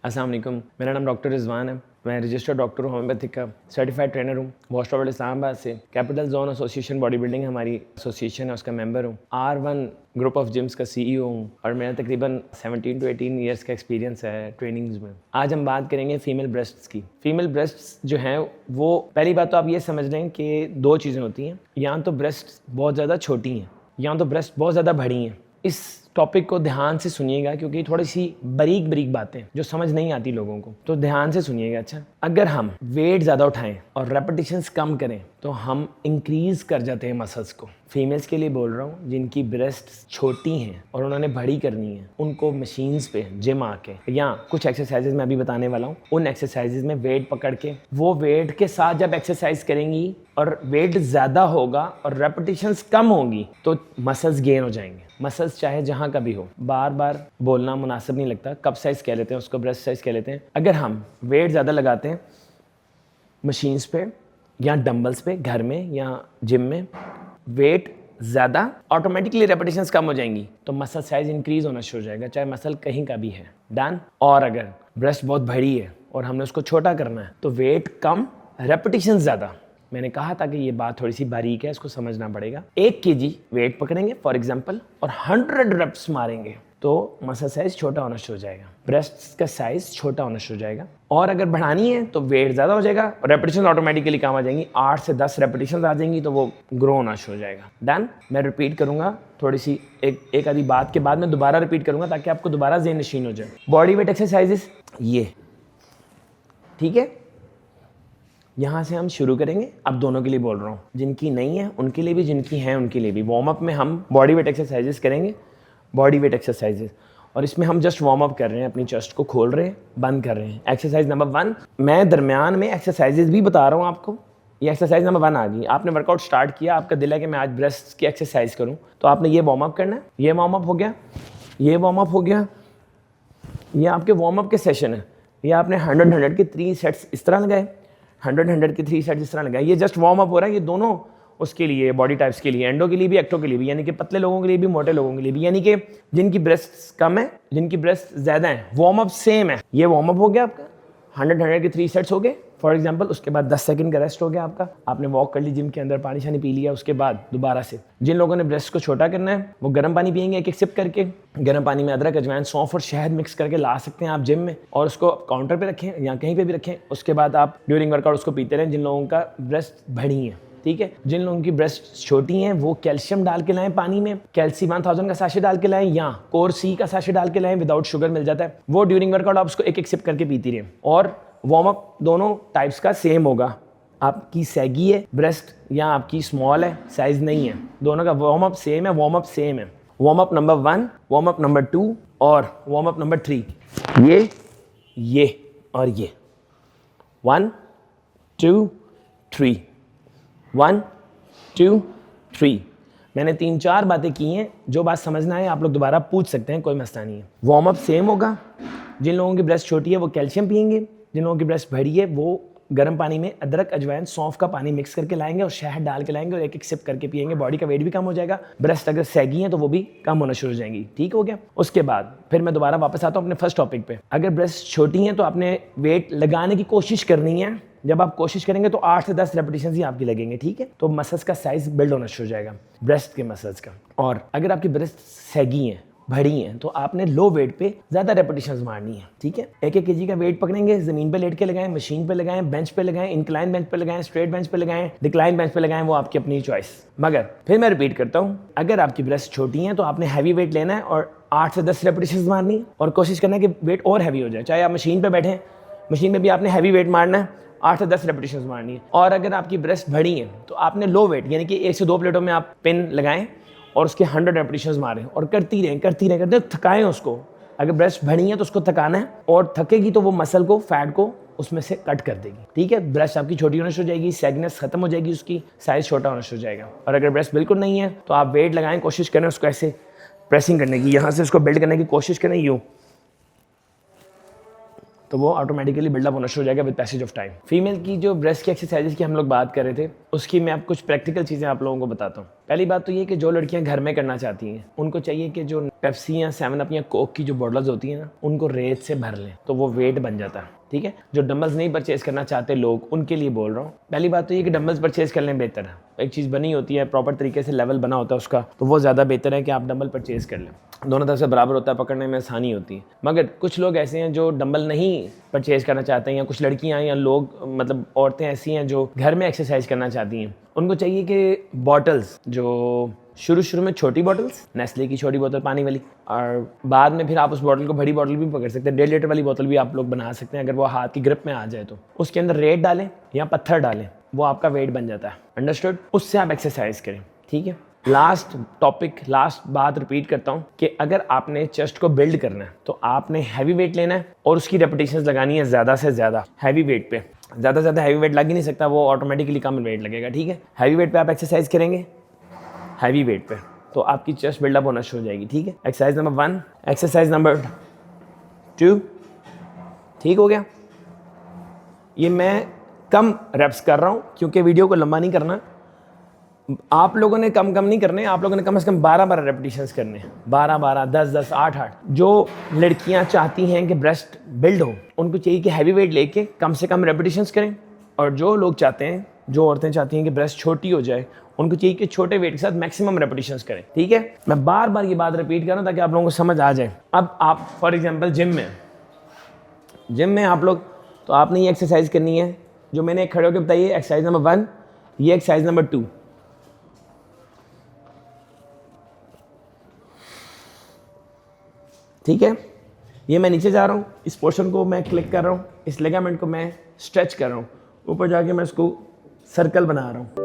अस्सलाम वालेकुम, मेरा नाम डॉक्टर रिजवान है। मैं रजिस्टर्ड डॉक्टर हूँ, होम्योपैथिक का सर्टिफाइड ट्रेनर हूँ। वॉस्ट वर्ल्ड इस्लामाबाद से capital zone association body building हमारी एसोसिएशन है, उसका मेंबर हूँ। R1 ग्रुप ऑफ जिम्स का CEO हूँ और मेरा तकरीबन 17 to 18 ईयर्स का एक्सपीरियंस है ट्रेनिंग्स में। आज हम बात करेंगे फीमेल ब्रेस्ट्स की। फीमेल ब्रेस्ट्स जो हैं वो, पहली बात तो आप ये समझ लें कि दो चीज़ें होती हैं, या तो ब्रेस्ट बहुत ज़्यादा छोटी हैं या तो ब्रेस्ट बहुत ज़्यादा बड़ी हैं। इस टॉपिक को ध्यान से सुनिएगा क्योंकि थोड़ी सी बारीक बारीक बातें जो समझ नहीं आती लोगों को, तो ध्यान से सुनिएगा। अच्छा, अगर हम वेट ज़्यादा उठाएं और रेपिटेशंस कम करें तो हम इंक्रीज कर जाते हैं मसल्स को। फीमेल्स के लिए बोल रहा हूँ जिनकी ब्रेस्ट छोटी हैं और उन्होंने बड़ी करनी है, उनको मशीन्स पे जिम आके या कुछ एक्सरसाइजेज मैं अभी बताने वाला हूँ, उन एक्सरसाइजेज में वेट पकड़ के वो वेट के साथ जब एक्सरसाइज करेंगी और वेट ज़्यादा होगा और रेपिटेशंस कम होंगी तो मसल्स गेन हो जाएंगे। मसल्स चाहे जहाँ का भी हो, बार बार बोलना मुनासिब नहीं लगता, कप साइज कह लेते हैं उसको, ब्रेस्ट साइज कह लेते हैं। अगर हम वेट ज़्यादा लगाते हैं मशीन्स पे या डंबल्स पे घर में या जिम में, वेट ज़्यादा, ऑटोमेटिकली रेपिटेशंस कम हो जाएंगी तो मसल साइज इंक्रीज होना शुरू हो जाएगा, चाहे मसल कहीं का भी है। डन। और अगर ब्रेस्ट बहुत बड़ी है और हमने उसको छोटा करना है तो वेट कम, रेपिटेशंस ज़्यादा। मैंने कहा था कि ये बात थोड़ी सी बारीक है, इसको समझना पड़ेगा। 1 kg वेट पकड़ेंगे फॉर एग्जांपल और 100 रेप्स मारेंगे तो मसल साइज छोटा होना शुरू हो जाएगा, ब्रेस्ट का साइज छोटा होना शुरू हो जाएगा। और अगर बढ़ानी है तो वेट ज़्यादा हो जाएगा और रेपिटेशन ऑटोमेटिकली कम आ जाएंगी, 8 से 10 रेपिटेशन आ जाएंगी तो वो ग्रो होना शुरू हो जाएगा। डन। मैं रिपीट करूंगा थोड़ी सी, एक आधी बात के बाद मैं दोबारा रिपीट करूंगा ताकि आपको दोबारा ज़हन नशीन हो जाए। बॉडी वेट एक्सरसाइजेस ये, ठीक है, यहाँ से हम शुरू करेंगे। अब दोनों के लिए बोल रहा हूँ, जिनकी नहीं है उनके लिए भी, जिनकी है उनके लिए भी। वार्म अप में हम बॉडी वेट एक्सरसाइजेस करेंगे, बॉडी वेट एक्सरसाइजेस, और इसमें हम जस्ट वार्म अप कर रहे हैं, अपनी चेस्ट को खोल रहे हैं, बंद कर रहे हैं। एक्सरसाइज नंबर 1, मैं दरमियान में एक्सरसाइजेस भी बता रहा हूँ आपको। ये एक्सरसाइज नंबर 1 आ गई, आपने वर्कआउट स्टार्ट किया, आपका दिल है कि मैं आज ब्रेस्ट की एक्सरसाइज करूँ, तो आपने ये वार्म अप करना है। ये वार्म अप हो गया, ये वार्म अप हो गया, ये आपके वार्म अप के सेशन है। ये आपने 100 के 3 सेट्स इस तरह लगाए, 100 के 3 सेट्स इस तरह लगाए। ये जस्ट वार्म अप हो रहा है। ये दोनों उसके लिए, बॉडी टाइप्स के लिए, एंडो के लिए भी, एक्टो के लिए भी, यानी कि पतले लोगों के लिए भी, मोटे लोगों के लिए भी, यानी कि जिनकी ब्रेस्ट कम है, जिनकी ब्रेस्ट ज़्यादा है। वार्म अप सेम है। ये वार्म अप हो गया आपका, 100 के 3 सेट्स हो गए फॉर एग्जांपल। उसके बाद 10 सेकंड का रेस्ट हो गया आपका, आपने वॉक कर ली जिम के अंदर, पानी शानी पी लिया। उसके बाद दोबारा से जिन लोगों ने ब्रेस्ट को छोटा करना है वो गर्म पानी पियेंगे, एक सिप करके। गर्म पानी में अदरक, अजवाइन, सौंफ और शहद मिक्स करके ला सकते हैं आप जिम में, और उसको काउंटर पे रखें या कहीं पे भी रखें। उसके बाद आप ड्यूरिंग वर्कआउट उसको पीते रहें। जिन लोगों का ब्रेस्ट बड़ी है, ठीक है, जिन लोगों की ब्रेस्ट छोटी हैं वो कैल्शियम डाल के लाएं पानी में, कैल्सी 1000 का साशे डाल के लाएं या कोर C का साशे डाल के लाएं, विदाउट शुगर मिल जाता है वो। ड्यूरिंग वर्कआउट आप उसको एक सिप करके पीती रहें। और वार्म अप दोनों टाइप्स का सेम होगा, आपकी सैगी है ब्रेस्ट या आपकी स्मॉल है, साइज नहीं है, दोनों का वार्म अप सेम है। वार्म अप सेम है। Warm up number 1, warm up number 2 और वार्म अप नंबर 3, ये और ये। 1 2 3, 1 2 3। मैंने 3-4 बातें की हैं, जो बात समझना है आप लोग दोबारा पूछ सकते हैं, कोई मसला नहीं है। वार्म अप सेम होगा। जिन लोगों की ब्रेस्ट छोटी है वो कैल्शियम पियेंगे, जिन लोगों की ब्रेस्ट बड़ी है वो गर्म पानी में अदरक, अजवाइन, सौंफ का पानी मिक्स करके लाएंगे और शहद डाल के लाएंगे और एक सिप करके पियेंगे। बॉडी का वेट भी कम हो जाएगा। ब्रेस्ट अगर सैगी है तो वो भी कम होना शुरू हो जाएंगी। ठीक हो गया। उसके बाद फिर मैं दोबारा वापस आता हूँ अपने फर्स्ट टॉपिक पे। अगर ब्रेस्ट छोटी हैं तो आपने वेट लगाने की कोशिश करनी है। जब आप कोशिश करेंगे तो 8 से 10 रेपिटेशन ही आपकी लगेंगे, ठीक है। तो मसल्स का साइज बिल्ड होना शुरू हो जाएगा, ब्रेस्ट के मसल्स का। और अगर आपकी ब्रेस्ट सैगी है, बड़ी हैं, तो आपने लो वेट पे ज़्यादा रेपिटेशंस मारनी है, ठीक है। 1 kg का वेट पकड़ेंगे, ज़मीन पे लेट के लगाएं, मशीन पे लगाएं, बेंच पे लगाएं, इंक्लाइन बेंच पे लगाएं, स्ट्रेट बेंच पे लगाएं, डिक्लाइन बेंच पे लगाएं, वो आपकी अपनी चॉइस। मगर फिर मैं रिपीट करता हूँ, अगर आपकी ब्रेस्ट छोटी हैं तो आपने हैवी वेट लेना है और 8 से 10 रेपिटेशंस मारनी है और कोशिश करना है कि वेट और हैवी हो जाए। चाहे आप मशीन पे बैठें, मशीन में भी आपने हैवी वेट मारना है, 8 से 10 रेपिटेशंस मारनी है। और अगर आपकी ब्रेस्ट बड़ी है तो आपने लो वेट, यानी कि 1 से 2 प्लेटों में आप पिन लगाएं और उसके 100 रेपिटेशंस मारें और करती रहें, थकाएं उसको। अगर ब्रेस्ट बड़ी है तो उसको थकाना है, और थकेगी तो वो मसल को, फैट को उसमें से कट कर देगी, ठीक है। ब्रेस्ट आपकी छोटी होना शुरू हो जाएगी, सैगनेस खत्म हो जाएगी, उसकी साइज छोटा होना शुरू हो जाएगा। और अगर ब्रेस्ट बिल्कुल नहीं है तो आप वेट लगाएं, कोशिश करें उसको ऐसे प्रेसिंग करने की, यहाँ से उसको बिल्ड करने की कोशिश करें, यूँ तो वो ऑटोमेटिकली बिल्डअप होना शुरू हो जाएगा with passage of time. Female की जो ब्रेस्ट की एक्सरसाइजेज की हम लोग बात कर रहे थे, उसकी मैं आप कुछ प्रैक्टिकल चीज़ें आप लोगों को बताता हूँ। पहली बात तो ये कि जो लड़कियां घर में करना चाहती हैं, उनको चाहिए कि जो पेप्सी या 7 अप या कोक की जो बॉटल्स होती हैं ना, उनको रेत से भर लें, तो वो वेट बन जाता है। ठीक है, जो डंबल्स नहीं परचेज करना चाहते लोग, उनके लिए बोल रहा हूँ। पहली बात तो ये कि डंबल्स परचेज कर लें बेहतर है। एक चीज़ बनी होती है, प्रॉपर तरीके से लेवल बना होता है उसका, तो वो ज़्यादा बेहतर है कि आप डंबल परचेज कर लें। दोनों तरफ से बराबर होता है, पकड़ने में आसानी होती है। मगर कुछ लोग ऐसे हैं जो डंबल नहीं परचेज करना चाहते हैं, या कुछ लड़कियाँ या लोग मतलब औरतें ऐसी हैं जो घर में एक्सरसाइज करना चाहती हैं। उनको चाहिए कि बॉटल्स जो शुरू में छोटी बॉटल्स, नेस्ले की छोटी बोतल पानी वाली, और बाद में फिर आप उस बॉटल को बड़ी बॉटल भी पकड़ सकते हैं। 1.5 लीटर वाली बोतल भी आप लोग बना सकते हैं अगर वो हाथ की ग्रिप में आ जाए तो। उसके अंदर रेत डालें या पत्थर डालें, वो आपका वेट बन जाता है। अंडरस्टूड? उससे आप एक्सरसाइज करें। ठीक है, लास्ट टॉपिक, लास्ट बात रिपीट करता हूँ कि अगर आपने चेस्ट को बिल्ड करना है तो आपने हैवी वेट लेना है और उसकी रेपिटेशंस लगानी है ज़्यादा से ज़्यादा। हैवी वेट पे ज़्यादा से ज़्यादा हैवी वेट लग ही नहीं सकता, वो ऑटोमेटिकली कम वेट लगेगा। ठीक है, हैवी वेट पे आप एक्सरसाइज करेंगे, हैवी वेट पे, तो आपकी चेस्ट बिल्डअप होना शुरू हो जाएगी। ठीक है, एक्सरसाइज नंबर 1, एक्सरसाइज नंबर 2, ठीक हो गया। ये मैं कम रेप्स कर रहा हूँ क्योंकि वीडियो को लंबा नहीं करना। आप लोगों ने कम नहीं करने, आप लोगों ने कम से कम 12 रेपिटेशंस करने, 12, 10, 8। जो लड़कियां चाहती हैं कि ब्रेस्ट बिल्ड हो, उनको चाहिए कि हैवी वेट लेके कम से कम रेपिटेशंस करें। और जो लोग चाहते हैं, जो औरतें चाहती हैं कि ब्रेस्ट छोटी हो जाए, उनको चाहिए कि छोटे वेट के साथ मैक्सिमम रेपिटेशंस करें। ठीक है, मैं बार ये बात रिपीट कर रहा हूं ताकि आप लोगों को समझ आ जाए। अब आप फॉर एग्जांपल जिम में आप लोग, तो आपने ये एक्सरसाइज करनी है जो मैंने खड़े होकर बताई है, एक्सरसाइज नंबर 1, ये एक्सरसाइज नंबर 2। ठीक है, ये मैं नीचे जा रहा हूँ, इस पोर्शन को मैं क्लिक कर रहा हूँ, इस लिगामेंट को मैं स्ट्रेच कर रहा हूँ, ऊपर जाके मैं इसको सर्कल बना रहा हूँ।